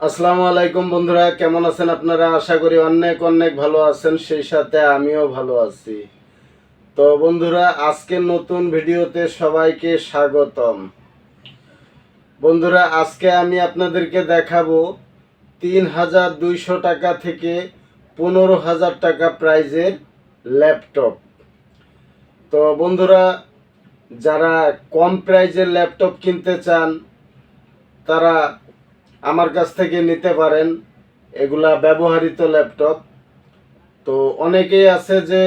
আসসালামু আলাইকুম বন্ধুরা, কেমন আছেন আপনারা? আশা করি অনেক অনেক ভালো আছেন, সেই সাথে আমিও ভালো আছি। তো বন্ধুরা, আজকের নতুন ভিডিওতে সবাইকে স্বাগতম। বন্ধুরা, আজকে আমি আপনাদেরকে দেখাবো ৩,২০০ টাকা থেকে ১৫,০০০ টাকা প্রাইজের ল্যাপটপ। তো বন্ধুরা, যারা কম প্রাইজের ল্যাপটপ কিনতে চান তারা আমার কাছ থেকে নিতে পারেন। এগুলা ব্যবহৃত ল্যাপটপ। তো অনেকেই আছে যে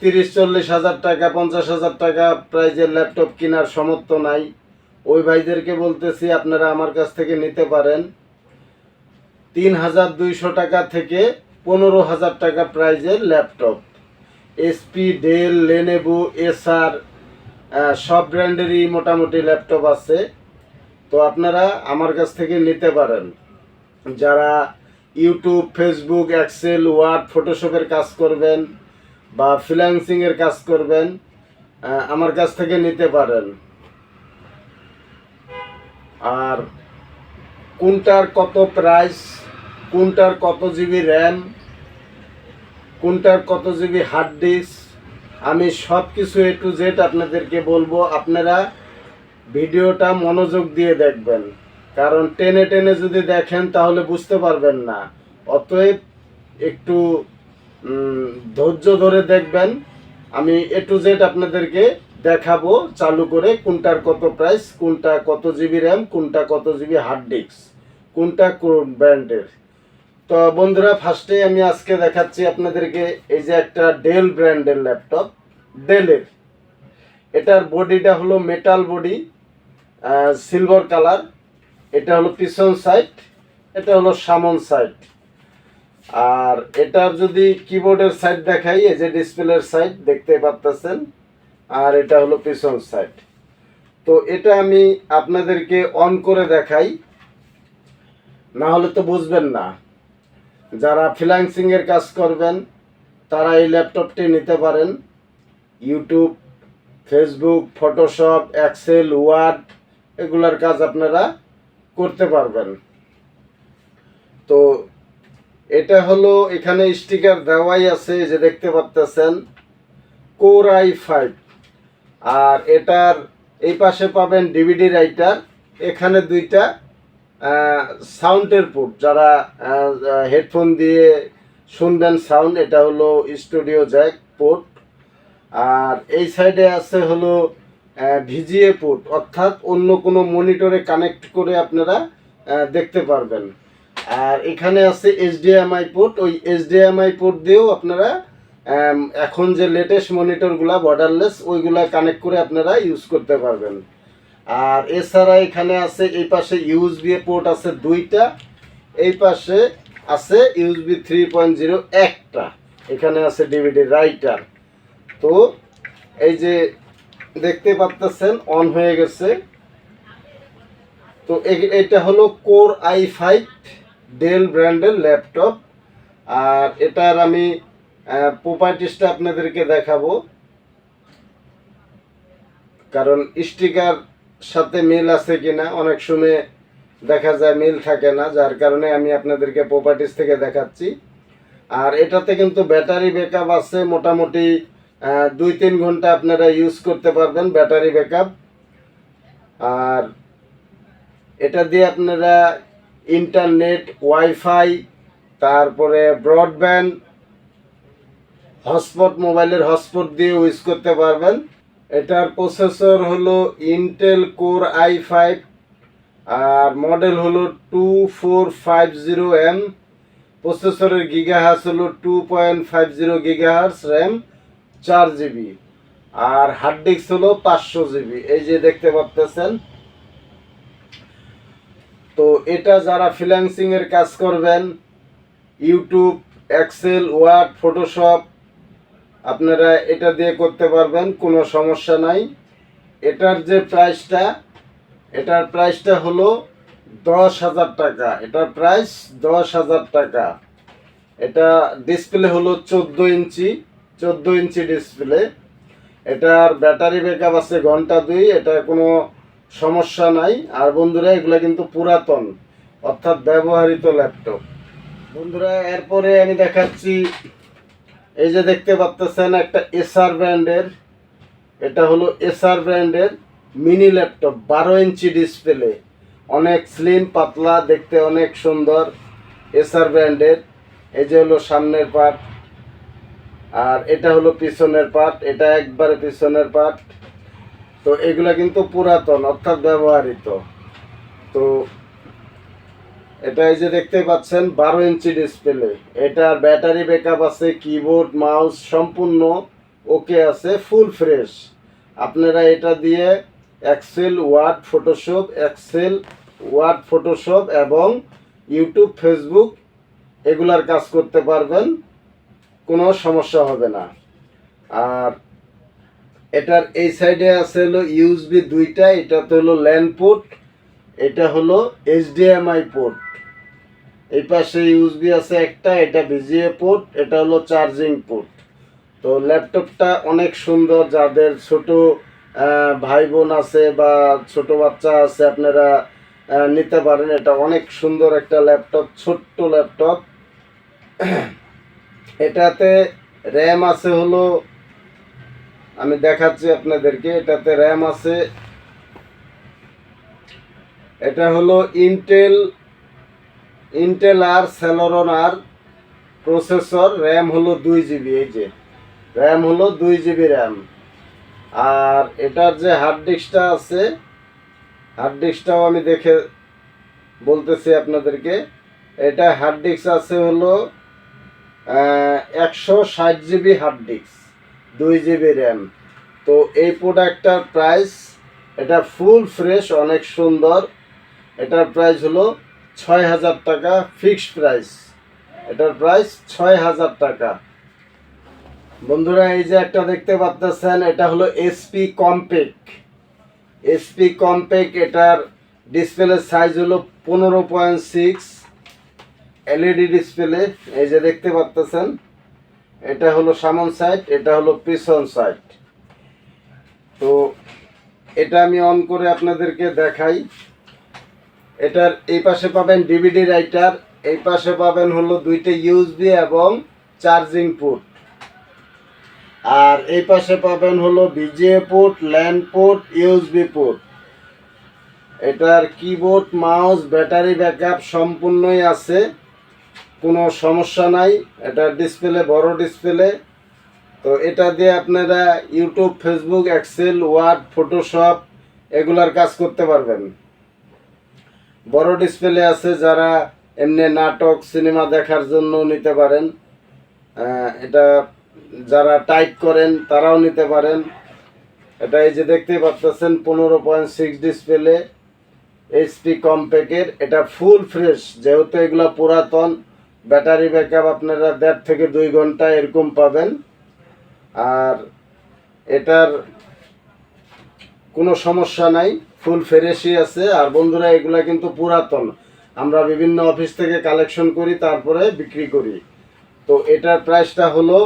৩০-৪০ হাজার টাকা, ৫০,০০০ টাকা প্রাইজের ল্যাপটপ কেনার সামর্থ্য নাই। ওই ভাইদেরকে বলতেছি আপনারা আমার কাছ থেকে নিতে পারেন ৩,২০০ টাকা থেকে ১৫,০০০ টাকা প্রাইজের ল্যাপটপ। এসপি, ডেল, লেনেভো, এসার সব ব্র্যান্ডেরই মোটামুটি ল্যাপটপ আছে। তো আপনারা আমার কাছ থেকে নিতে পারেন। যারা ইউটিউব, ফেসবুক, এক্সেল, ওয়ার্ড, ফটোশপের কাজ করবেন বা ফ্রিল্যান্সিংয়ের কাজ করবেন, আমার কাছ থেকে নিতে পারেন। আর কোনটার কত প্রাইস, কোনটার কত জিবি র্যাম, কোনটার কত জিবি হার্ড ডিস্ক, আমি সব কিছু A to Z আপনাদেরকে বলবো। আপনারা ভিডিওটা মনোযোগ দিয়ে দেখবেন, কারণ টেনে টেনে যদি দেখেন তাহলে বুঝতে পারবেন না। অতএব একটু ধৈর্য ধরে দেখবেন। আমি A to Z আপনাদেরকে দেখাবো চালু করে, কোনটার কত প্রাইস, কোনটা কত জিবি র্যাম, কোনটা কত জিবি হার্ড ডিস্ক, কোনটা কোন ব্র্যান্ডের। তো বন্ধুরা, ফার্স্টে আমি আজকে দেখাচ্ছি আপনাদেরকে এই যে একটা ডেল ব্র্যান্ডের ল্যাপটপ। ডেলের এটার বডিটা হলো মেটাল বডি, সিলভার কালার। এটা হলো পিছন সাইড, এটা হলো সামন সাইড। আর এটার যদি কিবোর্ডের সাইড দেখাই, এই যে ডিসপ্লের সাইড দেখতে পাচ্ছেন, আর এটা হলো পিছন সাইড। তো এটা আমি আপনাদেরকে অন করে দেখাই, না হলে তো বুঝবেন না। যারা ফ্রিল্যান্সিং এর কাজ করবেন তারা এই ল্যাপটপটি নিতে পারেন। YouTube, Facebook, Photoshop, Excel, Word এগুলার কাজ আপনারা করতে পারবেন। তো এটা হলো, এখানে স্টিকার দেওয়াই আছে যে দেখতে পাচ্ছেন, কোর i5। আর এটার এই পাশে পাবেন ডিভিডি রাইটার। এখানে দুইটা সাউন্ডের পোর্ট, যারা হেডফোন দিয়ে শুনবেন সাউন্ড, এটা হলো স্টুডিও জ্যাক পোর্ট। আর এই সাইডে আছে হলো ভিজিএ পোর্ট, অর্থাৎ অন্য কোনো মনিটরে কানেক্ট করে আপনারা দেখতে পারবেন। আর এখানে আছে এইচডিএমআই পোর্ট, ওই এইচডিএমআই পোর্ট দিয়েও আপনারা এখন যে লেটেস্ট মনিটরগুলা বর্ডারলেস, ওইগুলা কানেক্ট করে আপনারা ইউজ করতে পারবেন। আর এছাড়া এখানে আছে এই পাশে ইউএসবি পোর্ট আছে দুইটা, এই পাশে আছে ইউএসবি 3.0 একটা, এখানে আছে ডিভিডি রাইটার। তো এই যে দেখতে পাচ্ছেন অন হয়ে গেছে। তো এটা হলো কোর i5 ডেল ব্র্যান্ডের ল্যাপটপ। আর এটার আমি প্রপার্টিসটা আপনাদেরকে দেখাবো, কারণ স্টিকার সাথে মিল আছে কিনা অনেক সময় দেখা যায় মিল থাকে না, যার কারণে আমি আপনাদেরকে প্রপার্টিস থেকে দেখাচ্ছি। আর এটাতে কিন্তু ব্যাটারি ব্যাকআপ আছে, মোটামুটি 2-3 ঘন্টা আপনারা ইউজ করতে পারবেন ব্যাটারি ব্যাকআপ। আর এটা দিয়ে আপনারা ইন্টারনেট, ওয়াইফাই, তারপরে ব্রডব্যান্ড, হটস্পট, মোবাইলের হটস্পট দিয়ে ইউজ করতে পারবেন। এটার প্রসেসর হলো ইন্টেল কোর i5, আর মডেল হলো 2450M। প্রসেসরের গিগাহার্টজ হলো 2.50 গিগাহার্টজ, র্যাম 4 GB, আর হার্ড ডিস্ক হলো 500 GB। এই যে দেখতে পাচ্ছেন। তো এটা যারা ফ্রিল্যান্সিং এর কাজ করবেন, ইউটিউব, এক্সেল, ওয়ার্ড, ফটোশপ, আপনারা এটা দিয়ে করতে পারবেন, কোনো সমস্যা নাই। এটার যে প্রাইসটা, এটার প্রাইসটা হলো 10,000 টাকা। এটার প্রাইস 10,000 টাকা। এটা ডিসপ্লে হলো 14 ইঞ্চি ডিসপ্লে। এটার ব্যাটারি ব্যাকআপ আছে ঘন্টা 2, এটা কোনো সমস্যা নাই। আর বন্ধুরা, এগুলো কিন্তু পুরাতন, অর্থাৎ ব্যবহৃত ল্যাপটপ। বন্ধুরা এরপরে আমি দেখাচ্ছি, এই যে দেখতে পাচ্ছেন একটা এসার ব্র্যান্ডের, এটা হলো এসার ব্র্যান্ডের মিনি ল্যাপটপ, 12 ইঞ্চি ডিসপ্লে, অনেক স্লিম পাতলা, দেখতে অনেক সুন্দর। এসার ব্র্যান্ডের, এই যে হলো সামনের পার্ট, আর এটা হলো পিছনের পার্ট, এটা একবারে পিছনের পার্ট। তো এগুলা কিন্তু পুরাতন অর্থাৎ ব্যবহৃত। তো এটা এই যে দেখতে পাচ্ছেন 12 ইঞ্চি ডিসপ্লে, এটার ব্যাটারি ব্যাকআপ আছে, কিবোর্ড মাউস সম্পূর্ণ ওকে আছে, ফুল ফ্রেশ। আপনারা এটা দিয়ে এক্সেল ওয়ার্ড ফটোশপ এবং ইউটিউব ফেসবুক এগুলার কাজ করতে পারবেন, কোনো সমস্যা হবে না। আর এটার এই সাইডে আছে হলো ইউএসবি দুইটা, এটা তো হলো ল্যান পোর্ট, এটা হলো এইচডিএমআই পোর্ট। এই পাশে ইউএসবি আছে একটা, এটা ভিজিএ পোর্ট, এটা হলো চার্জিং পোর্ট। তো ল্যাপটপটা অনেক সুন্দর, যাদের ছোট ভাই বোন আছে বা ছোট বাচ্চা আছে আপনারা নিতে পারেন। এটা অনেক সুন্দর একটা ল্যাপটপ, ছোট্ট ল্যাপটপ। এটাতে র্যাম আছে হলো, আমি দেখাচ্ছি আপনাদেরকে, এটাতে র্যাম আছে, এটা হলো ইন্টেল আর সেলেরন আর প্রসেসর, র্যাম হলো 2 জিবি, এই যে র্যাম হলো 2 জিবি র্যাম। আর এটার যে হার্ড ডিস্কটা আছে, হার্ড ডিস্কটাও আমি দেখে বলতেছি আপনাদেরকে। এটা হার্ড ডিস্ক আছে হলো 160 GB hard disk, 2 GB RAM. তো এই প্রোডাক্টটার প্রাইস, এটা ফুল ফ্রেশ অনেক সুন্দর, এটার প্রাইস হলো 6,000 টাকা, ফিক্সড প্রাইস। এটার প্রাইস 6,000 টাকা। বন্ধুরা এই যে একটা দেখতে পাচ্ছেন, এটা হলো এসপি কম্পেক, এটার ডিসপ্লে সাইজ হলো 15.6, এলইডি ডিসপ্লে, এই যে দেখতে পাচ্ছেন। এটা হলো সামন সাইড, এটা হলো পিছন সাইড। তো এটা আমি অন করে আপনাদেরকে দেখাই। এটার এই পাশে পাবেন ডিভিডি রাইটার, এই পাশে পাবেন হলো দুইটা ইউএসবি এবং চার্জিং পোর্ট, আর এই পাশে পাবেন হলো VGA port, LAN port, USB port. এটার কিবোর্ড মাউস ব্যাটারি ব্যাকআপ সম্পূর্ণই আছে, কোনো সমস্যা নাই। এটার ডিসপ্লে বড় ডিসপ্লে। তো এটা দিয়ে আপনারা YouTube Facebook Excel Word Photoshop এগুলার কাজ করতে পারবেন। বড় ডিসপ্লে আছে, যারা এমনি নাটক সিনেমা দেখার জন্য নিতে পারেন, এটা যারা টাইপ করেন তারাও নিতে পারেন। এটা এই যে দেখতে পাচ্ছেন 15.6 ডিসপ্লে, এইচপি কম্প্যাক্টের, এটা ফুল ফ্রেশ, যেহেতু এগুলা পুরাতন। ব্যাটারি ব্যাকআপ আপনারা 1.5 থেকে 2 ঘন্টা এরকম পাবেন। আর এটার কোনো সমস্যা নাই, ফুল ফ্রেশই আছে। আর বন্ধুরা এগুলা কিন্তু পুরাতন, আমরা বিভিন্ন অফিস থেকে কালেকশন করি তারপরে বিক্রি করি। তো এটার প্রাইসটা হলো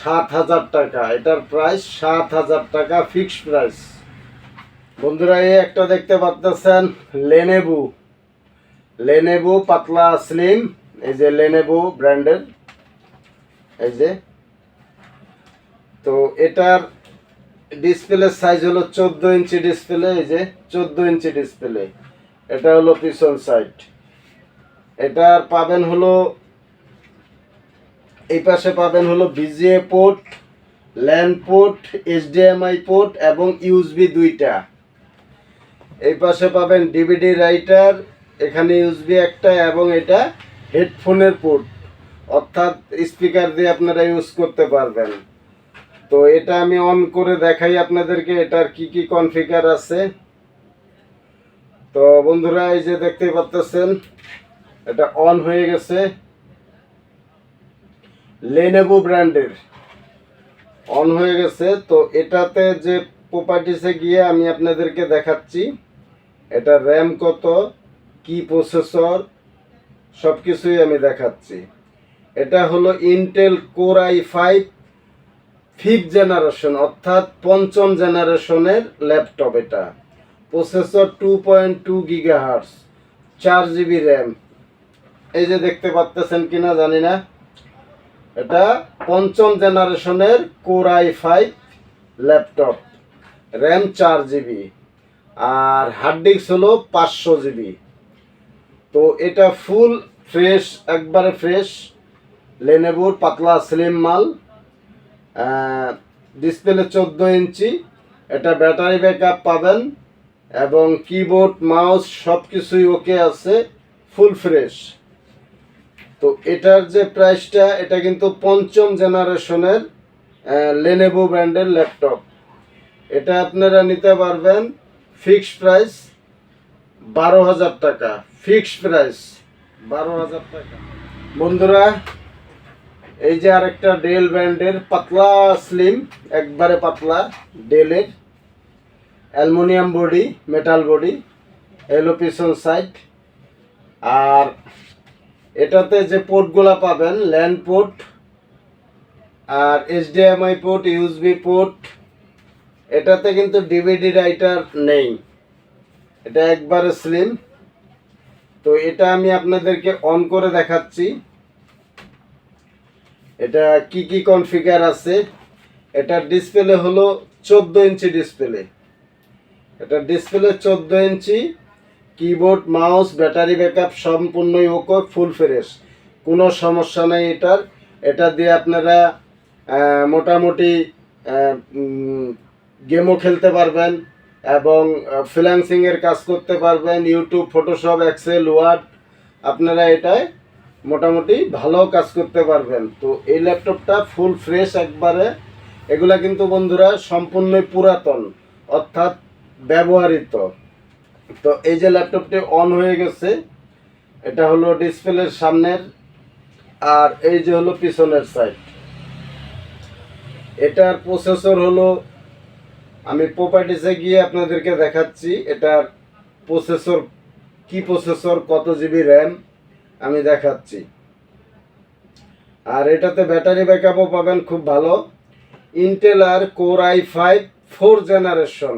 7,000 টাকা, এটার প্রাইস 7,000 টাকা, ফিক্সড প্রাইস। বন্ধুরা এই একটা দেখতে পাচ্ছেন লেনেভো পাতলা স্লিম, এই যে লেনেভো ব্র্যান্ডের, এই যে। তো এটার ডিসপ্লে সাইজ হলো 14 ইঞ্চি ডিসপ্লে, এই যে 14 ইঞ্চি ডিসপ্লে, এটা হলো পিছন সাইড। এটার পাবেন হলো, এই পাশে পাবেন হলো VGA port, LAN port, HDMI port এবং ইউএসবি দুইটা। এই পাশে পাবেন ডিভিডি রাইটার, এখানে ইউএসবি একটা, এবং এটা হেডফোনের পোর্ট, অর্থাৎ স্পিকার দিয়ে আপনারা ইউজ করতে পারবেন। তো এটা আমি অন করে দেখাই আপনাদেরকে এটার কি কি কনফিগার আছে। তো বন্ধুরা এই যে দেখতে পাচ্ছেন এটা অন হয়ে গেছে, লেনেভো ব্র্যান্ডের অন হয়ে গেছে। তো এটাতে যে প্রপার্টিসে গিয়ে আমি আপনাদেরকে দেখাচ্ছি এটা র্যাম কত, কি প্রসেসর, সব কিছুই আমি দেখাচ্ছি। এটা হলো Intel core i5 5th generation, অর্থাৎ 5ম জেনারেশনের ল্যাপটপ। এটা প্রসেসর 2.2 গিগাহার্টজ, 4 GB র্যাম। এই যে দেখতে পাচ্ছেন কিনা জানি না, এটা 5ম জেনারেশনের core i5 laptop, RAM 4 GB, আর হার্ড ডিস্ক হলো 500 GB। তো এটা ফুল ফ্রেশ, একবারে ফ্রেশ লেনোভোর পাতলা স্লিম মাল। ডিসপ্লে 14 ইঞ্চি, এটা ব্যাটারি ব্যাকআপ পাবেন এবং কিবোর্ড মাউস সব কিছুই ওকে আছে, ফুল ফ্রেশ। তো এটার যে প্রাইসটা, এটা কিন্তু 5ম জেনারেশনের লেনোভো ব্র্যান্ডের ল্যাপটপ। এটা আপনারা নিতে পারবেন ফিক্সড প্রাইস 12,000 টাকা, ফিক্সড প্রাইস 12,000 টাকা। বন্ধুরা, এই যে আরেকটা ডেল ব্র্যান্ডের পাতলা স্লিম, একবারে পাতলা ডেলের অ্যালুমিনিয়াম বডি, মেটাল বডি, এলো পিছন সাইড। আর এটাতে যে পোর্টগুলা পাবেন, ল্যান্ড পোর্ট আর HDMI পোর্ট, ইউএসবি পোর্ট। এটাতে কিন্তু ডিভিডি রাইটার নেই, এটা একবারে স্লিম। তো এটা আমি আপনাদেরকে অন করে দেখাচ্ছি, এটা কি কি কনফিগার আছে। এটার ডিসপ্লে হলো 14 ইঞ্চি ডিসপ্লে, এটা ডিসপ্লে 14 ইঞ্চি, কিবোর্ড মাউস ব্যাটারি ব্যাকআপ সম্পূর্ণই ওকে, ফুল ফ্রেশ, কোনো সমস্যা নেই এটার। এটা দিয়ে আপনারা মোটামুটি গেমও খেলতে পারবেন এবং ফ্রিল্যান্সিংয়ের কাজ করতে পারবেন, ইউটিউব, ফটোশপ, এক্সেল, ওয়ার্ড, আপনারা এটায় মোটামুটি ভালো কাজ করতে পারবেন। তো এই ল্যাপটপটা ফুল ফ্রেশ একবারে। এগুলা কিন্তু বন্ধুরা সম্পূর্ণই পুরাতন, অর্থাৎ ব্যবহৃত। তো এই যে ল্যাপটপটি অন হয়ে গেছে, এটা হলো ডিসপ্লের সামনের, আর এই যে হলো পিছনের সাইড। এটার প্রসেসর হলো, আমি প্রপার্টিসে গিয়ে আপনাদেরকে দেখাচ্ছি এটার প্রসেসর, কি প্রসেসর, কত জিবি র্যাম আমি দেখাচ্ছি। আর এটাতে ব্যাটারি ব্যাকআপও পাবেন খুব ভালো। ইন্টেল আর core i5 4 generation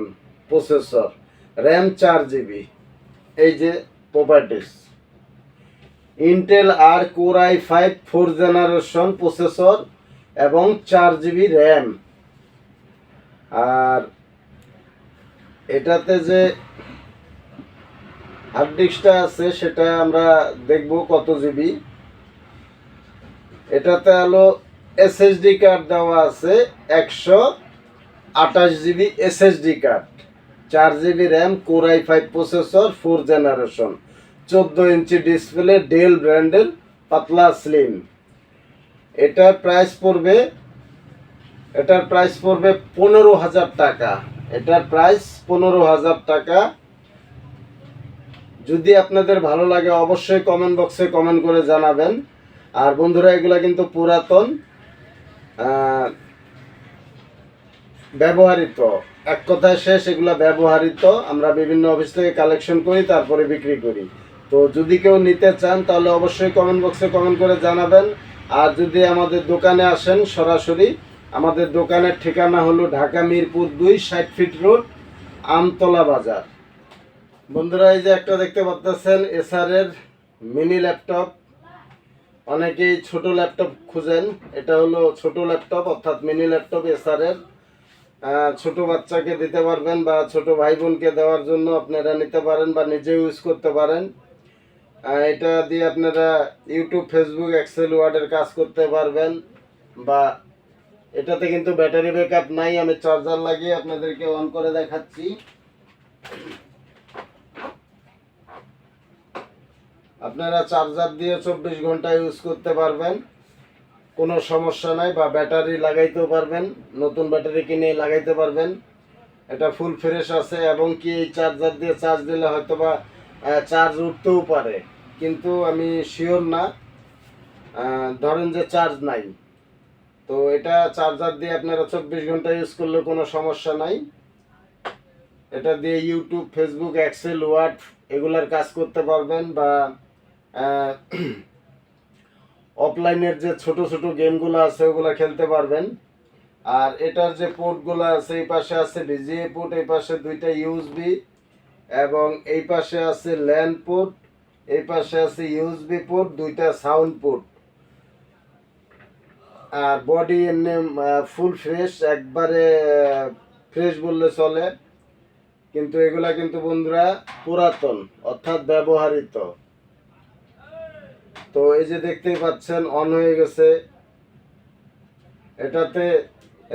processor, RAM 4 GB। এই যে প্রপার্টিস, ইন্টেল আর কোর i5 4 জেনারেশন প্রসেসর এবং 4 GB র্যাম। আর এটাতে যে হার্ড ডিস্কটা আছে সেটা আমরা দেখব কত জিবি। এটাতে হলো SSD কার্ড দেওয়া আছে 128 GB SSD card, 4 GB RAM, core i5 processor, 4 generation, 14 inch display, del ব্র্যান্ডের পাতলা স্লিম। এটার প্রাইস পড়বে 15,000 টাকা। এটার প্রাইস 15,000 টাকা। যদি আপনাদের ভালো লাগে অবশ্যই কমেন্ট বক্সে কমেন্ট করে জানাবেন। আর বন্ধুরা, এগুলা কিন্তু পুরাতন, ব্যবহৃত, এক কথায় শেষ, এগুলা ব্যবহৃত। আমরা বিভিন্ন অফিস থেকে কালেকশন করি, তারপরে বিক্রি করি। তো যদি কেউ নিতে চান তাহলে অবশ্যই কমেন্ট বক্সে কমেন্ট করে জানাবেন। আর যদি আমাদের দোকানে আসেন সরাসরি, আমাদের দোকানের ঠিকানা হলো ঢাকা মিরপুর 2, 60 ফিট রোড, আমতলা বাজার। বন্ধুরা, এই যে একটা দেখতে পাচ্ছেন এসারের মিনি ল্যাপটপ। অনেকেই ছোট ল্যাপটপ খুঁজেন, এটা হলো ছোট ল্যাপটপ, অর্থাৎ মিনি ল্যাপটপ এসারের। ছোট বাচ্চাকে দিতে পারবেন বা ছোট ভাই বোনকে দেওয়ার জন্য আপনারা নিতে পারেন বা নিজে ইউজ করতে পারেন। এটা দিয়ে আপনারা ইউটিউব, ফেসবুক, এক্সেল, ওয়ার্ডের কাজ করতে পারবেন। বা এটাতে কিন্তু ব্যাটারি ব্যাকআপ নাই, আমি চার্জার লাগিয়ে আপনাদেরকে অন করে দেখাচ্ছি। আপনারা চার্জার দিয়ে 24 ঘন্টা ইউজ করতে পারবেন, কোনো সমস্যা নাই। বা ব্যাটারি লাগাইতেও পারবেন, নতুন ব্যাটারি কিনে লাগাইতে পারবেন। এটা ফুল ফ্রেশ আছে এবং কি এই চার্জার দিয়ে চার্জ দিলে হয়তো বা চার্জ উঠতেও পারে, কিন্তু আমি শিওর না। ধরেন যে চার্জ নাই, তো এটা চার্জার দিয়ে আপনারা 24 ঘন্টা ইউজ করলে কোনো সমস্যা নাই। এটা দিয়ে ইউটিউব, ফেসবুক, এক্সেল, ওয়ার্ড এগুলার কাজ করতে পারবেন। বা অফলাইনের যে ছোট ছোট গেমগুলো আছে ওগুলো খেলতে পারবেন। আর এটার যে পোর্টগুলো আছে, এই পাশে আছে VGA পোর্ট, এই পাশে 2টা USB এবং এই পাশে আছে ল্যান পোর্ট এই পাশে আছে ইউএসবি পোর্ট, দুইটা সাউন্ড পোর্ট। আর বডি এমনি ফুল ফ্রেশ, একবারে ফ্রেশ বললে চলে। কিন্তু এগুলা কিন্তু বন্ধুরা পুরাতন, অর্থাৎ ব্যবহৃত। তো এই যে দেখতেই পাচ্ছেন অন হয়ে গেছে। এটাতে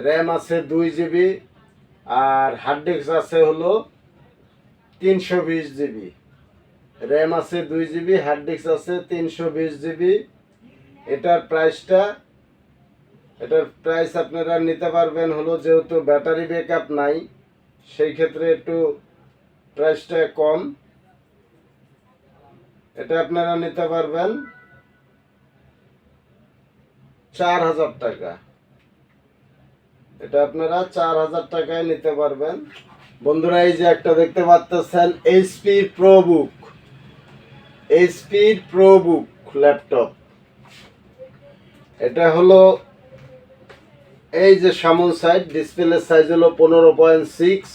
র্যাম আছে 2 GB, আর হার্ড ডিস্ক আছে হলো 320 GB। র্যাম আছে 2 GB, হার্ড ডিস্ক আছে 320 GB। এটার প্রাইস আপনারা নিতে পারবেন হলো, যেহেতু ব্যাটারি ব্যাকআপ নাই সেই ক্ষেত্রে একটু প্রাইসটা কম। এটা আপনারা নিতে পারবেন 4000 টাকা। এটা আপনারা 4000 টাকায় নিতে পারবেন। বন্ধুরা এই যে একটা দেখতে পাচ্ছেন এইচপি প্রোবুক ল্যাপটপ। এটা হলো এই যে সামন সাইড, ডিসপ্লে সাইজ হলো 15.6।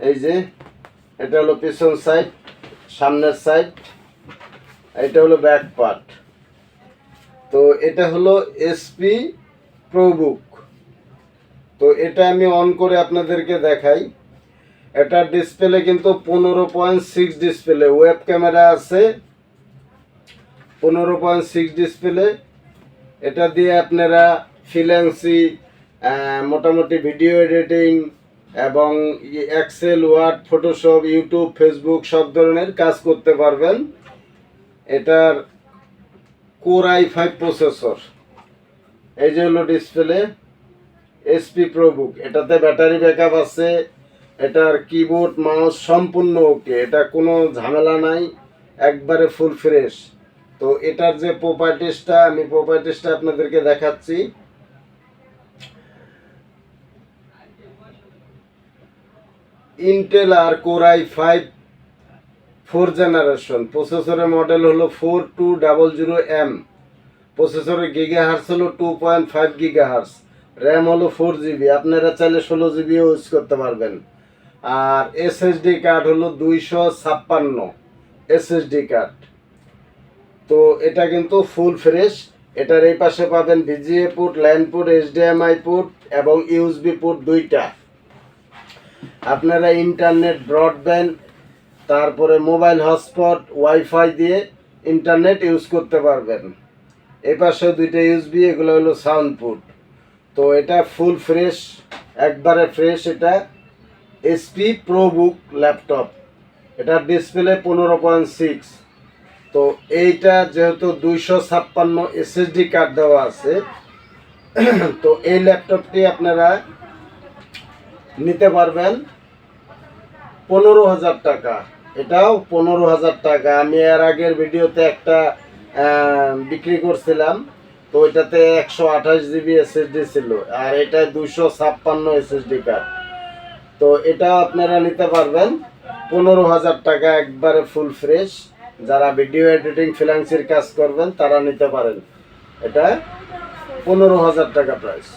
এই যে এটা হলো পিছন সাইড, সামনের সাইড, এটা হলো ব্যাক পার্ট। তো এটা হলো এইচপি প্রোবুক। তো এটা আমি অন করে আপনাদেরকে দেখাই। এটার ডিসপ্লে কিন্তু 15.6 ডিসপ্লে, ওয়েব ক্যামেরা আছে 15.6 ডিসপ্লে। এটা দিয়ে আপনারা ফ্রিল্যান্সি, মোটামুটি ভিডিও এডিটিং এবং Excel, Word, Photoshop, YouTube, Facebook সব ধরনের কাজ করতে পারবেন। এটার কোর i5 প্রসেসর। এই যে হলো ডিসপ্লে এইচপি প্রোবুক। এটাতে ব্যাটারি ব্যাকআপ আছে, এটার কিবোর্ড মাউস সম্পূর্ণ ওকে, এটা কোনো ঝামেলা নাই, একবারে ফুল ফ্রেশ। তো এটার যে প্রপার্টিসটা আপনাদেরকে দেখাচ্ছি। ইন্টেল আর কোর i5 4th জেনারেশন। প্রসেসরের মডেল হলো 4200M। প্রসেসরের গিগাহার্স হলো 2.5 গিগাহার্স। র্যাম হলো 4 GB। আপনারা চাইলে 16 GB ইউজ করতে পারবেন। আর এসএসডি কার্ড হলো 256 এসএসডি কার্ড। তো এটা কিন্তু ফুল ফ্রেশ। এটার এই পাশে পাবেন VGA port, LAN port, HDMI port এবং ইউএসবি পোর্ট দুইটা। আপনারা ইন্টারনেট, ব্রডব্যান্ড, তারপরে মোবাইল হটস্পট, ওয়াইফাই দিয়ে ইন্টারনেট ইউজ করতে পারবেন। এই পাশে দুইটা ইউএসবি, এগুলো হলো সাউন্ড পোর্ট। তো এটা ফুল ফ্রেশ, একবারে ফ্রেশ। এটা এইচপি প্রোবুক ল্যাপটপ। এটার ডিসপ্লে 15.6। তো এইটা যেহেতু 256 এসএসডি কার্ড দেওয়া আছে, তো এই ল্যাপটপটি আপনারা নিতে পারবেন 15,000 টাকা। এটাও 15,000 টাকা। আমি এর আগের ভিডিওতে একটা বিক্রি করছিলাম, তো এটাতে 128 GB এসএসডি ছিল, আর এটা 256 এসএসডি কার্ড। তো এটা আপনারা নিতে পারবেন 15,000 টাকা, একবারে ফুল ফ্রেশ। যারা ভিডিও এডিটিং, ফ্রিল্যান্সির কাজ করবেন তারা নিতে পারেন। এটা 15,000 টাকা প্রাইস।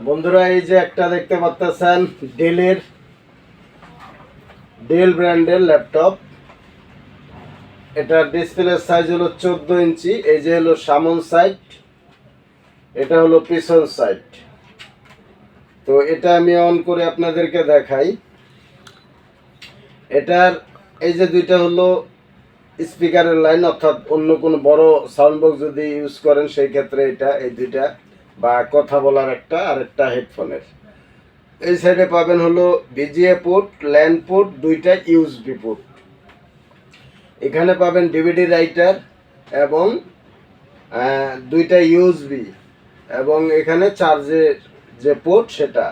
বন্ধুরা এই যে একটা দেখতে পাচ্ছেন ডেল ব্র্যান্ডের ল্যাপটপ। এটার ডিসপ্লে সাইজ হলো 14 ইঞ্চি। এই যে হলো সামন সাইড, এটা হলো পিছন সাইড। তো এটা আমি অন করে আপনাদেরকে দেখাই। এটার এই যে দুইটা হলো স্পিকারের লাইন, অর্থাৎ অন্য কোনো বড় সাউন্ড বক্স যদি ইউজ করেন সেই ক্ষেত্রে এটা, এই দুইটা, বা কথা বলার একটা আর একটা হেডফোনের। এই সাইডে পাবেন হলো ভিজিএ পোর্ট, ল্যান পোর্ট, দুইটা ইউএসবি পোর্ট। এখানে পাবেন ডিভিডি রাইটার এবং দুইটা ইউএসবি, এবং এখানে চার্জের যে পোর্ট সেটা।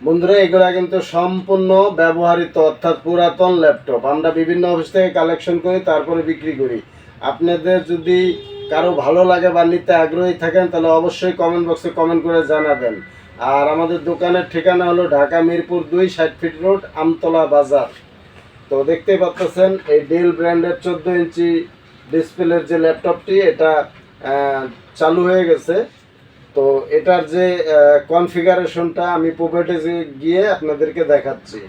বন্ধুরা এগুলা কিন্তু সম্পূর্ণ ব্যবহৃত, অর্থাৎ পুরাতন ল্যাপটপ। আমরা বিভিন্ন অফিস থেকে কালেকশন করি, তারপরে বিক্রি করি। আপনাদের যদি কারো ভালো লাগে বা নিতে আগ্রহী থাকেন, তাহলে অবশ্যই কমেন্ট বক্সে কমেন্ট করে জানাবেন। আর আমাদের দোকানের ঠিকানা হলো ঢাকা মিরপুর 2, 60 ফিট রোড, আমতলা বাজার। তো দেখতেই পাচ্ছেন এই ডেল ব্র্যান্ডের 14 ইঞ্চি ডিসপ্লের যে ল্যাপটপটি, এটা চালু হয়ে গেছে। তো এটার যে কনফিগারেশনটা আমি প্রপার্টিজে গিয়ে আপনাদেরকে দেখাচ্ছি।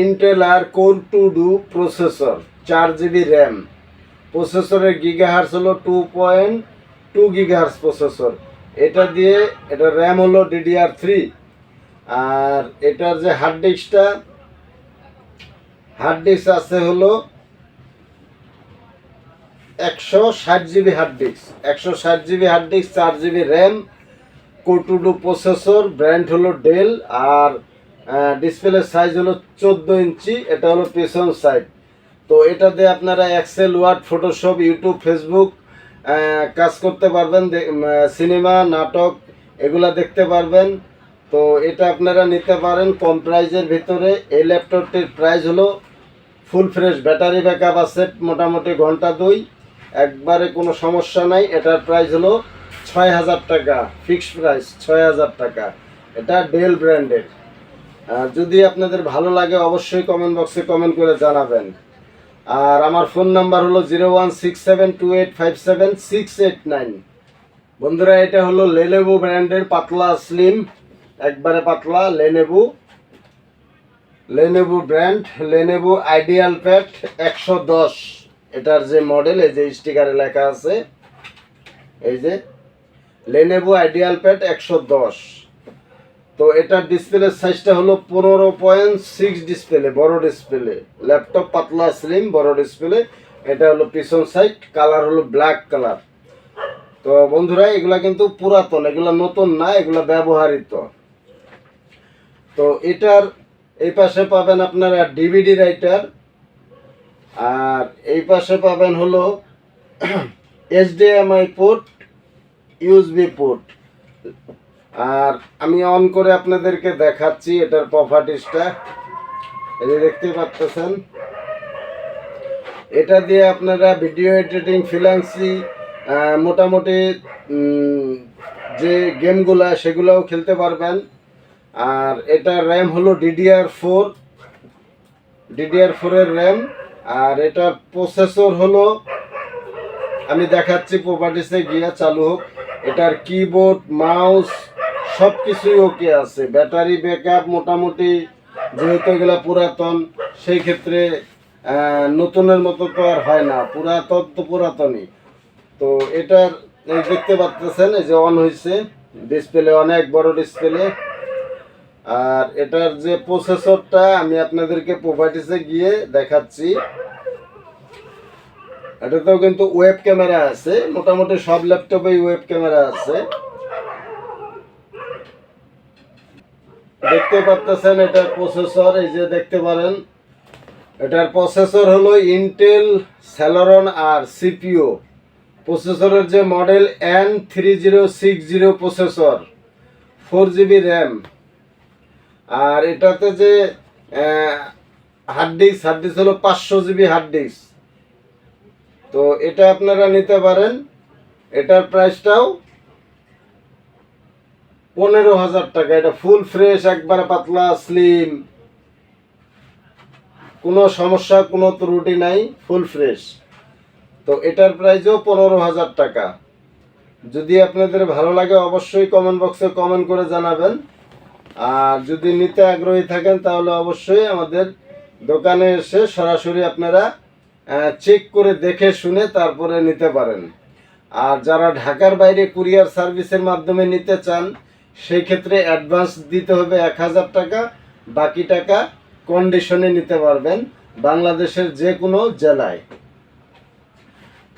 ইন্টেল আর কোর 2 প্রসেসর, 4 GB র্যাম। প্রসেসরের গিগাহার্স হলো 2.2 গিগাহার্স প্রসেসর। এটা দিয়ে এটা র্যাম হলো DDR3। আর এটার যে হার্ড ডিস্ক আছে হলো 160 GB hard disk, 160 GB hard disk, 4 GB RAM, core 2 processor, brand হলো ডেল। আর ডিসপ্লের সাইজ হলো 14 ইঞ্চি। এটা হলো পেছন সাইড। তো এটা দিয়ে আপনারা Excel, Word, Photoshop, YouTube, Facebook কাজ করতে পারবেন, সিনেমা, নাটক এগুলা দেখতে পারবেন। তো এটা আপনারা নিতে পারেন কম প্রাইজের ভিতরে। এই ল্যাপটপটির প্রাইস হলো ফুল ফ্রেশ, ব্যাটারি ব্যাকআপ আছে মোটামুটি ঘন্টা 2, একবারে কোনো সমস্যা নাই। এটার প্রাইস হলো 6000 টাকা, ফিক্সড প্রাইস 6000 টাকা। এটা ডেল ব্র্যান্ডের। যদি আপনাদের ভালো লাগে অবশ্যই কমেন্ট বক্সে কমেন্ট করে জানাবেন। আর আমার ফোন নাম্বার হলো 01672857 689। বন্ধুরা, এটা হলো লেনেভো ব্র্যান্ডের পাতলা স্লিম, একবারে পাতলা Lenovo brand, Lenovo ideal pad 110। এটার যে মডেল, এই যে স্টিকারে লেখা আছে, এই যে লেনেভো আইডিয়াল প্যাড 110। তো এটার ডিসপ্লের সাইজটা হলো 15.6 ডিসপ্লে, বড় ডিসপ্লে। ল্যাপটপ পাতলা স্লিম, বড় ডিসপ্লে। এটা হলো পিছন সাইড, কালার হলো ব্ল্যাক কালার। তো বন্ধুরা, এগুলা কিন্তু পুরাতন, এগুলা নতুন না, এগুলা ব্যবহৃত। তো এটার এই পাশে পাবেন আপনারা ডিভিডি রাইটার, আর এই পাশে পাবেন হলো HDMI পোর্ট, USB পোর্ট। আর আমি অন করে আপনাদেরকে দেখাচ্ছি এটার প্রপার্টিসটা। এই যে দেখতে পাচ্ছেন, এটা দিয়ে আপনারা ভিডিও এডিটিং, ফ্রিল্যান্সিং, মোটামুটি যে গেমগুলা সেগুলোও খেলতে পারবেন। আর এটা র্যাম হলো DDR4 এর র্যাম। আর এটার প্রসেসর হলো, আমি দেখাচ্ছি প্রপার্টিসে গিয়ে, চালু হোক। এটার কিবোর্ড, মাউস সব কিছুই ওকে আছে। ব্যাটারি ব্যাকআপ মোটামুটি, যেহেতু এগুলো পুরাতন, সেই ক্ষেত্রে নতুনের মতো তো আর হয় না, পুরাতন তো পুরাতনই। তো এটার এই দেখতে পাচ্ছেন, এই যে অন হয়েছে, ডিসপ্লে অনেক বড় ডিসপ্লে। আর এটার যে প্রসেসরটা আমি আপনাদেরকে প্রপার্টিসে গিয়ে দেখাচ্ছি। এটাতেও কিন্তু ওয়েব ক্যামেরা আছে, মোটামুটি সব ল্যাপটপেই ওয়েব ক্যামেরা আছে। দেখতে পাচ্ছেন এটার প্রসেসর, এই যে দেখতে পারেন, এটার প্রসেসর হলো ইন্টেল সেলেরন। আর CPU প্রসেসরের যে model N3060 processor, 4 GB RAM. আর এটাতে যে হার্ড ডিস্ক হলো 500 GB হার্ড ডিস্ক। তো এটা আপনারা নিতে পারেন। এটার প্রাইসটাও 15,000 টাকা। এটা ফুল ফ্রেশ, একবারে পাতলা স্লিম, কোনো সমস্যা, কোনো ত্রুটি নাই, ফুল ফ্রেশ। তো এটার প্রাইসও 15,000 টাকা। যদি আপনাদের ভালো লাগে অবশ্যই কমেন্ট বক্সে কমেন্ট করে জানাবেন। আর যদি নিতে আগ্রহী থাকেন তাহলে অবশ্যই আমাদের দোকানে এসে সরাসরি আপনারা চেক করে দেখে শুনে তারপরে নিতে পারেন। আর যারা ঢাকার বাইরে কুরিয়ার সার্ভিসের মাধ্যমে নিতে চান, সেই ক্ষেত্রে অ্যাডভান্স দিতে হবে 1000 টাকা, বাকি টাকা কন্ডিশনে নিতে পারবেন বাংলাদেশের যে কোনো জেলায়।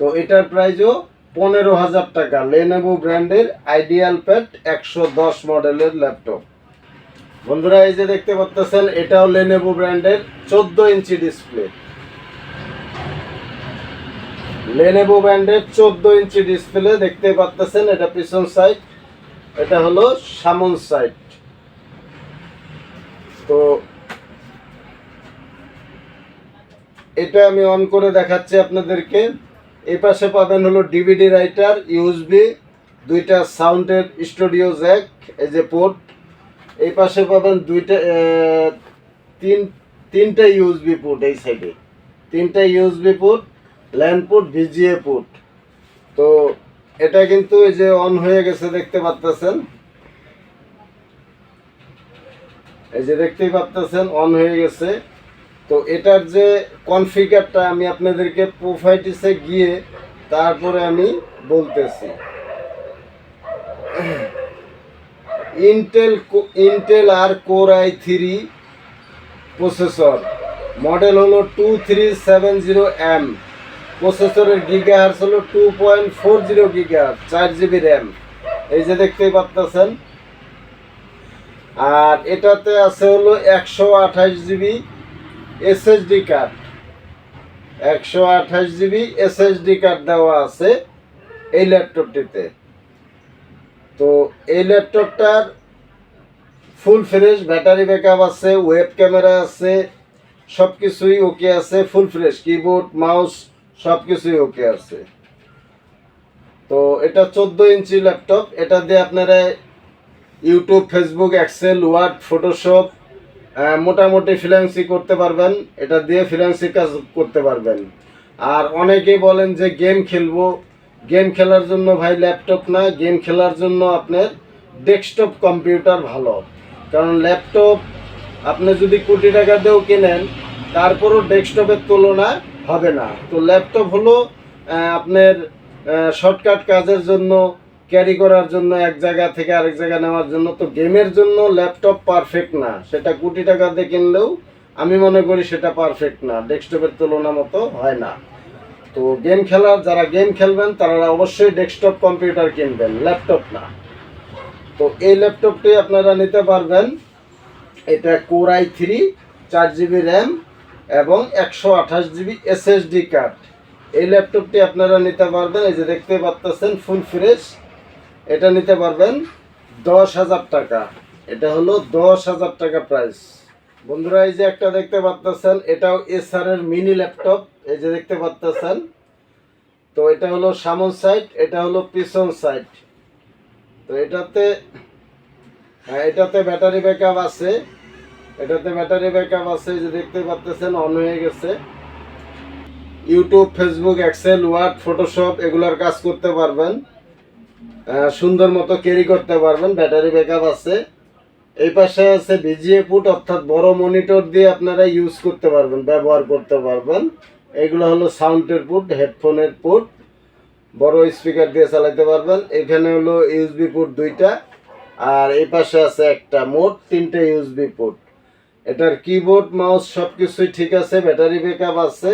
তো এটার প্রাইসও 15,000 টাকা। লেনোভো ব্র্যান্ডের আইডিয়াল প্যাড 110 মডেলের ল্যাপটপ। বন্ধুরা, এই যে দেখতে পাচ্ছেন, এটাও লেনোভো ব্র্যান্ডের 14 ইঞ্চি ডিসপ্লে। লেনোভো ব্র্যান্ডের 14 ইঞ্চি ডিসপ্লে দেখতে পাচ্ছেন। এটা পিছন সাইড, এটা হলো সামন সাইড। তো এটা আমি অন করে দেখাচ্ছি আপনাদেরকে। এই পাশে পাবেন হলো ডিভিডি রাইটার, USB, দুইটা সাউন্ডের স্টুডিও জ্যাক, এই যে পোর্ট। এই পাশে পাবেন তিনটা USB পোর্ট, এই সাইডে তিনটা USB port, LAN port, VGA port. তো এটা কিন্তু এই যে অন হয়ে গেছে, দেখতে পাচ্ছেন, এই যে দেখতেই পাচ্ছেন অন হয়ে গেছে। তো এটার যে কনফিগারটা আমি আপনাদেরকে প্রোফাইটিসে গিয়ে তারপরে আমি বলতেছি। ইন্টেল আর কোর i3 প্রসেসর, মডেল হলো 2370M, প্রসেসরের গিগাহার্টজ হলো 2.40 গিগাহার্টজ, 4GB র্যাম, এই যে দেখতেই পাচ্ছেন। আর এটাতে আছে হলো 128GB SSD card, 128GB SSD card দেওয়া আছে এই ল্যাপটপটিতে। তো এই ল্যাপটপটার ফুল ফ্রেশ ব্যাটারি ব্যাকআপ আছে, ওয়েব ক্যামেরা আছে, সব কিছুই ওকে আছে, ফুল ফ্রেশ, কিবোর্ড মাউস সব কিছুই ওকে আছে। তো এটা 14 ইঞ্চি ল্যাপটপ, এটা দিয়ে আপনারা YouTube, Facebook, Excel, Word, Photoshop মোটামুটি ফ্রিল্যান্সিং করতে পারবেন, এটা দিয়ে ফ্রিল্যান্সিং কাজ করতে পারবেন। আর অনেকেই বলেন যে গেম খেলবো, গেম খেলার জন্য ভাই ল্যাপটপ না, গেম খেলার জন্য আপনার ডেস্কটপ কম্পিউটার ভালো। কারণ ল্যাপটপ আপনি যদি কোটি টাকা দিয়েও কেনেন তারপরও ডেস্কটপের তুলনা হবে না। তো ল্যাপটপ হলো আপনার শর্টকাট কাজের জন্য, ক্যারি করার জন্য, এক জায়গা থেকে আরেক জায়গা নেওয়ার জন্য। তো গেমের জন্য ল্যাপটপ পারফেক্ট না, সেটা কোটি টাকা দিয়ে কিনলেও আমি মনে করি সেটা পারফেক্ট না, ডেস্কটপের তুলনা মতো হয় না। তো গেম খেলার, যারা গেম খেলবেন তারা অবশ্যই ডেস্কটপ কম্পিউটার কিনবেন, ল্যাপটপ না। তো এই ল্যাপটপটি আপনারা নিতে পারবেন, এটা কোর i3, 4GB র্যাম এবং 128GB SSD কার্ড। এই ল্যাপটপটি আপনারা নিতে পারবেন, এই যে দেখতে পাচ্ছেন ফুল ফ্রেশ, এটা নিতে পারবেন 10,000 টাকা। এটা হলো 10,000 টাকা প্রাইস। বন্ধুরা এই যে একটা দেখতে পাচ্ছেন, এটাও এসার এর মিনি ল্যাপটপ, এই যে দেখতে পাচ্ছেন। তো এটা হলো সামন সাইড, এটা হলো পিছন সাইড। তো এটাতে এটাতে ব্যাটারি ব্যাকআপ আছে, এটাতে ব্যাটারি ব্যাকআপ আছে, এই যে দেখতে পাচ্ছেন অন হয়ে গেছে। YouTube, Facebook, Excel, Word, Photoshop এগুলোর কাজ করতে পারবেন, সুন্দর মতো ক্যারি করতে পারবেন, ব্যাটারি ব্যাকআপ আছে। এই পাশে আছে ভিজিএ পুট, অর্থাৎ বড় মনিটর দিয়ে আপনারা ইউজ করতে পারবেন, ব্যবহার করতে পারবেন। এগুলো হলো সাউন্ডের পুট, হেডফোনের পুট, বড় স্পিকার দিয়ে চালাতে পারবেন। এখানে হলো ইউএসবি পুট 2টা, আর এই পাশে আছে একটা, মোট 3টে ইউএসবি পুট। এটার কিবোর্ড মাউস সব কিছুই ঠিক আছে, ব্যাটারি ব্যাকআপ আছে।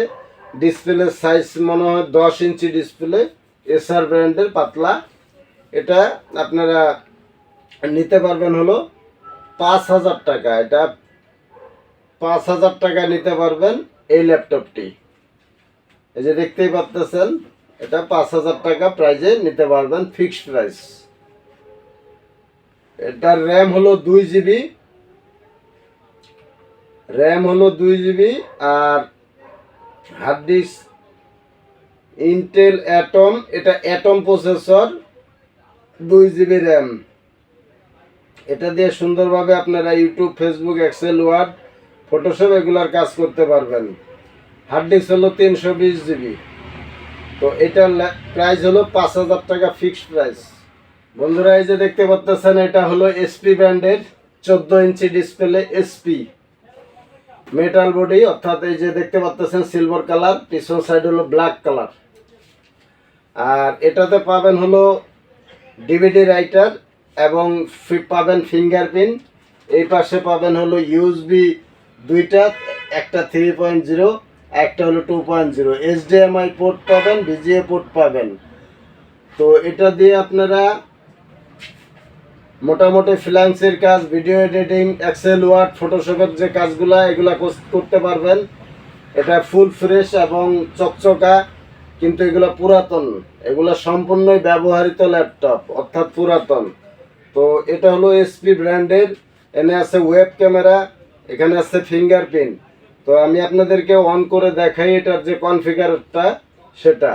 ডিসপ্লে সাইজ মনে হয় 10 ইঞ্চি ডিসপ্লে, এসআর ব্র্যান্ডের, পাতলা। এটা আপনারা নিতে পারবেন হলো 5,000 টাকা, এটা 5,000 টাকা নিতে পারবেন এই ল্যাপটপটি। এই যে দেখতেই পাচ্ছেন, এটা 5,000 টাকা প্রাইজে নিতে পারবেন, ফিক্সড প্রাইস। এটার র্যাম হলো 2GB, র্যাম হলো 2GB, আর হার্ড ডিস্ক ইন্টেল অ্যাটম, এটা অ্যাটম প্রসেসর, 2GB র্যাম। এটা দিয়ে সুন্দরভাবে আপনারা YouTube, Facebook, Excel, Word, Photoshop এগুলার কাজ করতে পারবেন। হার্ড ডিস্ক হলো 320GB। তো এটার প্রাইস হলো 5,000 টাকা, ফিক্সড প্রাইস। বন্ধুরা এই যে দেখতে পাচ্ছেন, এটা হলো এসপি ব্র্যান্ডের 14 inch display, SP metal body, অর্থাৎ এই যে দেখতে পাচ্ছেন সিলভার কালার, পিছন সাইড হলো ব্ল্যাক কালার। আর এটাতে পাবেন হলো ডিভিডি রাইটার এবং পাবেন ফিঙ্গারপ্রিন্ট। এই পাশে পাবেন হলো ইউএসবি 2টা, একটা 3.0, একটা হলো 2.0, এইচডিএমআই পোর্ট পাবেন, ভিজিএ পোর্ট পাবেন। তো এটা দিয়ে আপনারা মোটামুটি ফ্রিল্যান্সের কাজ, ভিডিও এডিটিং, এক্সেল, ওয়ার্ড, ফটোশপের যে কাজগুলা এগুলা করতে পারবেন। এটা ফুল ফ্রেশ এবং চকচকা, কিন্তু এগুলো পুরাতন, এগুলো সম্পূর্ণই ব্যবহৃত ল্যাপটপ, অর্থাৎ পুরাতন। তো এটা হলো এসপি ব্র্যান্ডের, এনে আছে ওয়েব ক্যামেরা, এখানে আছে ফিঙ্গারপ্রিন্ট। তো আমি আপনাদেরকে অন করে দেখাই এটার যে কনফিগারটা সেটা।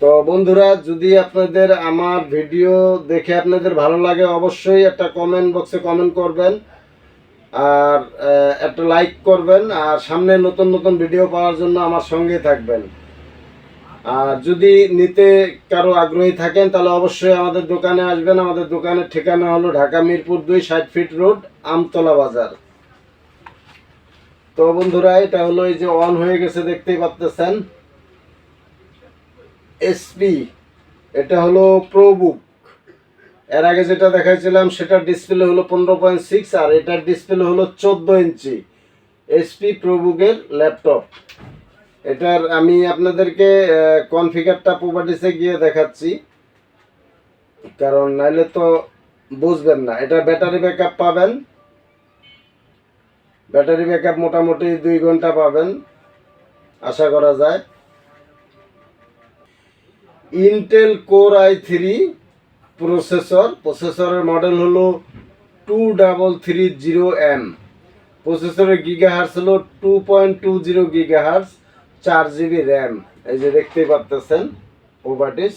তো বন্ধুরা যদি আপনাদের আমার ভিডিও দেখে আপনাদের ভালো লাগে অবশ্যই একটা কমেন্ট বক্সে কমেন্ট করবেন, আর একটা লাইক করবেন, আর সামনে নতুন নতুন ভিডিও পাওয়ার জন্য আমার সঙ্গে থাকবেন। আর যদি নিতে কারো আগ্রহী থাকেন তাহলে অবশ্যই আমাদের দোকানে আসবেন। আমাদের দোকানের ঠিকানা হলো ঢাকা মিরপুর 2, 60 ফিট রোড, আমতলা বাজার। তো বন্ধুরা এটা হলো এই যে অন হয়ে গেছে, দেখতেই পাচ্ছেন। এসপি, এটা হলো প্রোবুক। এর আগে যেটা দেখাইছিলাম সেটার ডিসপ্লে হলো 15.6 আর এটার ডিসপ্লে হলো 14 ইঞ্চি। SP প্রোবুকের laptop. এটার আমি আপনাদেরকে কনফিগারটা প্রপার্টিসে গিয়ে দেখাচ্ছি, কারণ নাইলে তো বুঝবেন না। এটা ব্যাটারি ব্যাকআপ পাবেন, ব্যাটারি ব্যাকআপ মোটামুটি 2 ঘন্টা পাবেন আশা করা যায়। ইন্টেল কোর i3 প্রসেসরের মডেল হলো 2330M। প্রসেসরের গিগাহার্স হলো 2.20 গিগাহার্স, 4 GB র্যাম। এই যে দেখতেই পাচ্ছেন প্রপার্টিস।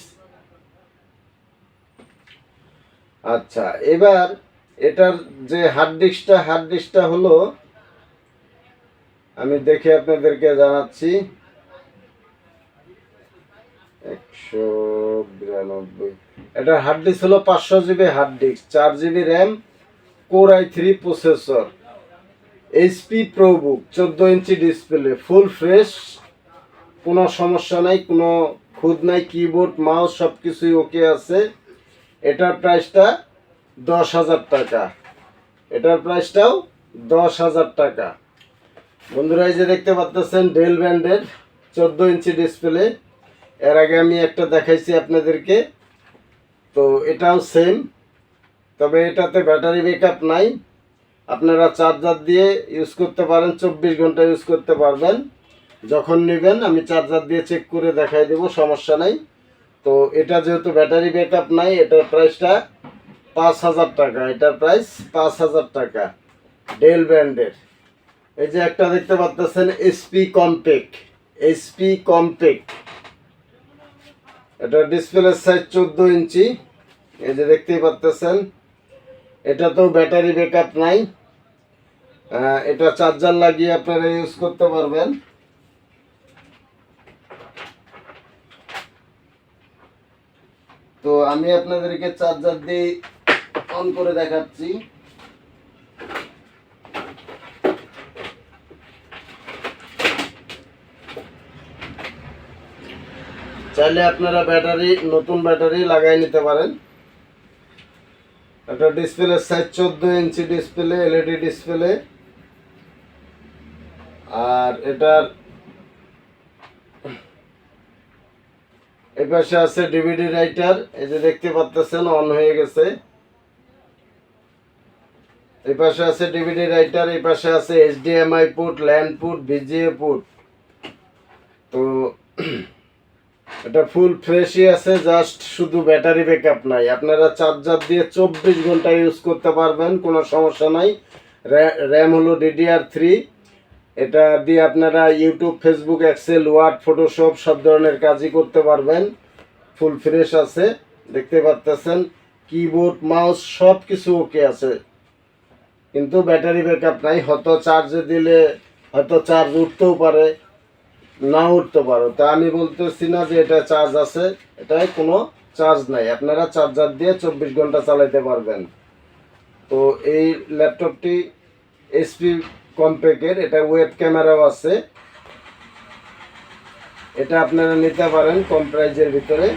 আচ্ছা, এবার এটার যে হার্ড ডিস্কটা হলো, আমি দেখে আপনাদেরকে জানাচ্ছি। 192, এটার হার্ড ডিস্ক হলো 500 GB hard disk, 4 GB RAM, core i3 processor, HP ProBook, 14 inch display, full fresh, কোনো সমস্যা নাই, কোনো খুঁত নাই, কিবোর্ড মাউস সব কিছুই ওকে আছে। এটার প্রাইসটা 10,000 টাকা, এটার প্রাইসটাও 10,000 টাকা। বন্ধুরা এই যে দেখতে পাচ্ছেন ডেল ব্র্যান্ডের 14 ইঞ্চি ডিসপ্লে। এর আগে আমি একটা দেখাইছি আপনাদেরকে, তো এটাও সেম, তবে এটাতে ব্যাটারি ব্যাকআপ নাই। আপনারা চার্জার দিয়ে ইউজ করতে পারেন, 24 ঘন্টা ইউজ করতে পারবেন। যখন নেবেন আমি চার্জার দিয়ে চেক করে দেখাই দেবো, সমস্যা নাই। তো এটা যেহেতু ব্যাটারি ব্যাকআপ নাই, এটার প্রাইসটা 5,000 টাকা, এটার প্রাইস 5,000 টাকা ডেল ব্র্যান্ডের। এই যে একটা দেখতে পাচ্ছেন এইচপি কম্প্যাক্ট, এটার ডিসপ্লে সাইজ 14 ইঞ্চি। এই যে দেখতেই পাচ্ছেন, এটাতেও ব্যাটারি ব্যাকআপ নাই। এটা চার্জার লাগিয়ে আপনারা ইউজ করতে পারবেন। তো আমি আপনাদেরকে চার্জার দিয়ে অন করে দেখাচ্ছি। চাইলে আপনারা নতুন ব্যাটারি লাগাই নিতে পারেন। এটা display size 14 inch display, LED display. আর এটার এই পাশে আছে ডিভিডি রাইটার, এই যে দেখতে পাচ্ছেন অন হয়ে গেছে। এই পাশে আছে ডিভিডি রাইটার, এই পাশে আছে HDMI port, LAN port, VGA port. তো এটা ফুল ফ্রেশই আছে, জাস্ট শুধু ব্যাটারি ব্যাকআপ নাই। আপনারা চার্জার দিয়ে 24 ঘন্টা ইউজ করতে পারবেন, কোনো সমস্যা নাই। র্যাম হলো DDR3। এটা দিয়ে আপনারা YouTube, Facebook, Excel, Word, Photoshop সব ধরনের কাজই করতে পারবেন। ফুল ফ্রেশ আছে, দেখতে পাচ্ছেন। কিবোর্ড মাউস সব কিছু ওকে আছে, কিন্তু ব্যাটারি ব্যাকআপ নাই। হয়তো চার্জে দিলে হয়তো চার্জ উঠতেও পারে, না উঠতে পারো। তা আমি বলতেছি না যে এটা চার্জ আছে, এটাই কোনো চার্জ নাই। আপনারা চার্জার দিয়ে 24 ঘন্টা চালাইতে পারবেন। তো এই ল্যাপটপটি এইচপি কম্প্যাক্টের, এটা ওয়েব ক্যামেরাও আছে। এটা আপনারা নিতে পারেন কম প্রাইজের ভিতরে।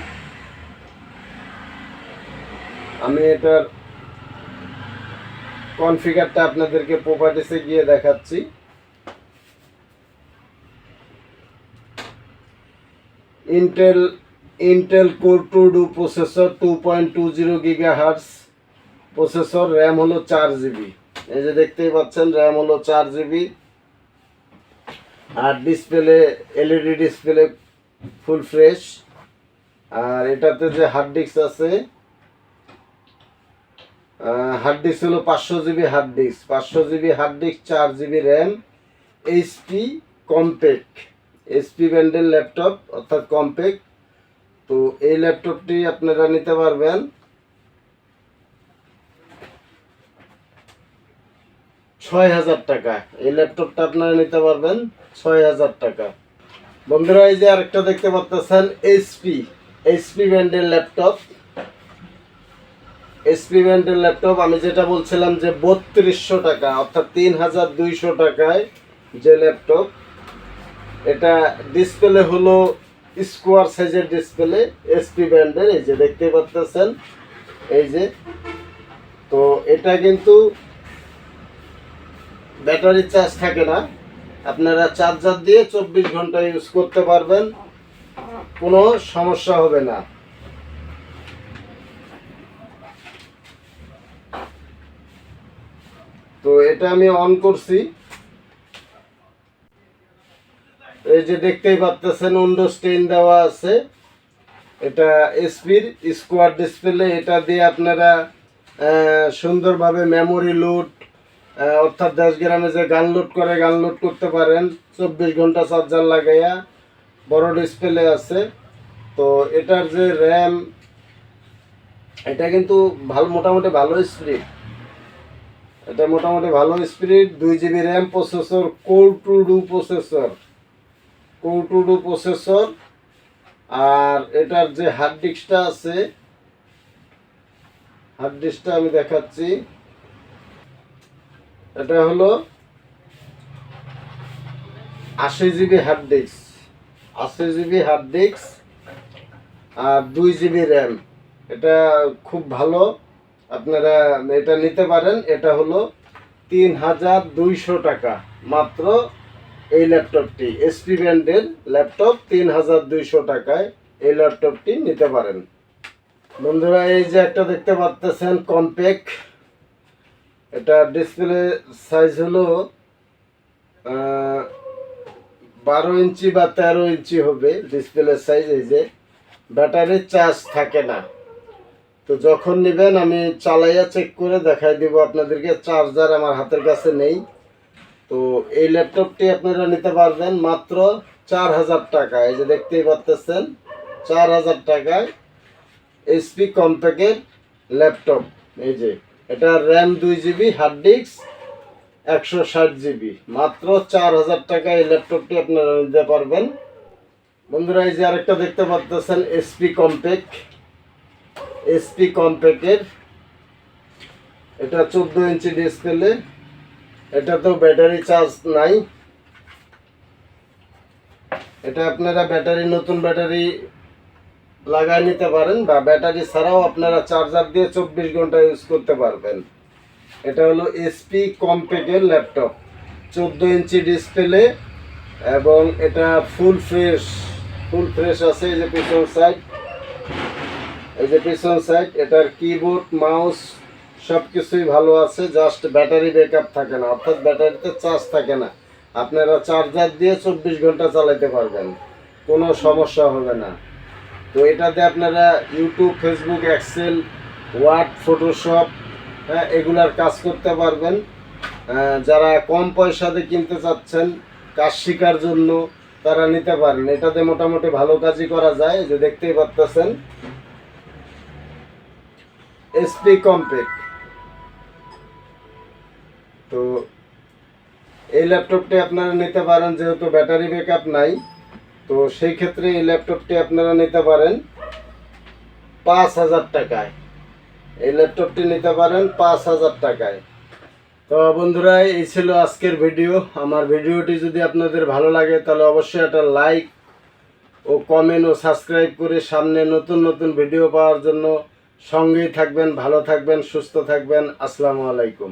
আমি এটার কনফিগারটা আপনাদেরকে প্রপার্টিসে গিয়ে দেখাচ্ছি। Intel core 2 processor, 2.20 gigahertz processor, RAM হলো 4 GB। এই যে দেখতেই পাচ্ছেন র্যাম হলো 4 GB। আর display LED display, full fresh. আর এটাতে যে হার্ড ডিস্ক আছে, হার্ড ডিস্ক হলো 500 GB hard disk, 500 GB hard disk, 4 GB RAM. HP Compaq, HP ব্র্যান্ডের ল্যাপটপ অর্থাৎ কম্প্যাক্ট। তো এই ল্যাপটপটি আপনারা নিতে পারবেন 6,000 টাকা। এই ল্যাপটপটা আপনারা নিতে পারবেন 6,000 টাকা। বন্ধুরা এই যে আরেকটা দেখতে পাচ্ছেন এইচপি ব্র্যান্ডের ল্যাপটপ। এইচপি ব্র্যান্ডের ল্যাপটপ আমি যেটা বলছিলাম যে 3200 টাকা অর্থাৎ 3,200 টাকায় যে ল্যাপটপ, এটা ডিসপ্লে হলো স্কোয়ার সাইজের ডিসপ্লে, এসপি ব্র্যান্ডের। এই যে দেখতে পাচ্ছেন, এই যে। তো এটা কিন্তু ব্যাটারি চার্জ থাকে না, আপনারা চার্জার দিয়ে 24 ঘন্টা ইউজ করতে পারবেন, কোনো সমস্যা হবে না। তো এটা আমি অন করছি, এই যে দেখতেই পাচ্ছেন উইন্ডোজ 10 দেওয়া আছে। এটা এসপির স্কোয়ার ডিসপ্লে, এটা দিয়ে আপনারা সুন্দরভাবে মেমোরি লোড, অর্থাৎ 10 গ্রামে যে গান লোড করে গান লোড করতে পারেন 24 ঘন্টা চার্জার লাগাইয়া। বড় ডিসপ্লে আছে। তো এটার যে র্যাম, এটা কিন্তু ভালো, মোটামুটি ভালো স্পিড, এটা মোটামুটি ভালো speed. 2 GB RAM, processor core two duo processor, core two duo processor. আর এটার যে হার্ড ডিস্কটা আছে, হার্ড ডিস্কটা আমি দেখাচ্ছি। এটা হলো 80 GB hard disk, 80 GB hard disk আর 2 GB র্যাম। এটা খুব ভালো, আপনারা এটা নিতে পারেন। এটা হলো 3200 টাকা মাত্র। এই ল্যাপটপটি এসপি ব্র্যান্ডের ল্যাপটপ, 3200 টাকায় এই ল্যাপটপটি নিতে পারেন। বন্ধুরা, এই যে একটা দেখতে পাচ্ছেন কম্প্যাক্ট, এটা ডিসপ্লে সাইজ হলো 12 ইঞ্চি বা 13 ইঞ্চি হবে ডিসপ্লে সাইজ। এই যে ব্যাটারি চার্জ থাকে না, তো যখন নেবেন আমি চালাইয়া চেক করে দেখাই দিব আপনাদেরকে। চার্জার আমার হাতের কাছে নেই। তো এই ল্যাপটপটি আপনারা নিতে পারবেন মাত্র 4000 টাকা। এই যে দেখতেই পাচ্ছেন 4000 টাকায় এসপি কম্প্যাক্টের ল্যাপটপ। এই যে এটা RAM 2 GB, hard disk 160 GB, মাত্র 4000 টাকায় এই ল্যাপটপটি আপনারা নিতে পারবেন। বন্ধুরা, এই যে আরেকটা দেখতে পাচ্ছেন এসপি কম্প্যাক্ট, এসপি কম্প্যাক্টের। এটা 14 ইঞ্চি ডিসপ্লে, এটা তো ব্যাটারি চার্জ নাই। এটা আপনারা ব্যাটারি, নতুন ব্যাটারি লাগাই নিতে পারেন, বা ব্যাটারি ছাড়াও আপনারা চার্জার দিয়ে 24 ঘন্টা ইউজ করতে পারবেন। এটা হলো এসপি কম্প্যাক্টের ল্যাপটপ, 14 ইঞ্চি ডিসপ্লে, এবং এটা ফুল ফ্রেশ, ফুল ফ্রেশ আছে। এই যে পিছন সাইড, এই যে পিছন সাইড, এটার কিবোর্ড, মাউস সব কিছুই ভালো আছে। জাস্ট ব্যাটারি ব্যাকআপ থাকে না, অর্থাৎ ব্যাটারিতে চার্জ থাকে না। আপনারা চার্জার দিয়ে 24 ঘন্টা চালাতে পারবেন, কোনো সমস্যা হবে না। তো এটাতে আপনারা YouTube, Facebook, Excel, Word, Photoshop, হ্যাঁ, এগুলার কাজ করতে পারবেন। যারা কম পয়সাতে কিনতে চাচ্ছেন কাজ শেখার জন্য, তারা নিতে পারেন। এটাতে মোটামুটি ভালো কাজই করা যায়। যে দেখতেই পাচ্ছেন এসপি কম্প্যাক্ট। তো এই ল্যাপটপটি আপনারা নিতে পারেন, যেহেতু ব্যাটারি ব্যাকআপ নাই, তো সেই ক্ষেত্রে এই ল্যাপটপটি আপনারা নিতে পারেন 5000 টাকায়। এই ল্যাপটপটি নিতে পারেন 5000 টাকায়। তো বন্ধুরা, এই ছিল আজকের ভিডিও। আমার ভিডিওটি যদি আপনাদের ভালো লাগে তাহলে অবশ্যই একটা লাইক ও কমেন্ট ও সাবস্ক্রাইব করে সামনে নতুন নতুন ভিডিও পাওয়ার জন্য সঙ্গেই থাকবেন। ভালো থাকবেন, সুস্থ থাকবেন। আসসালামু আলাইকুম।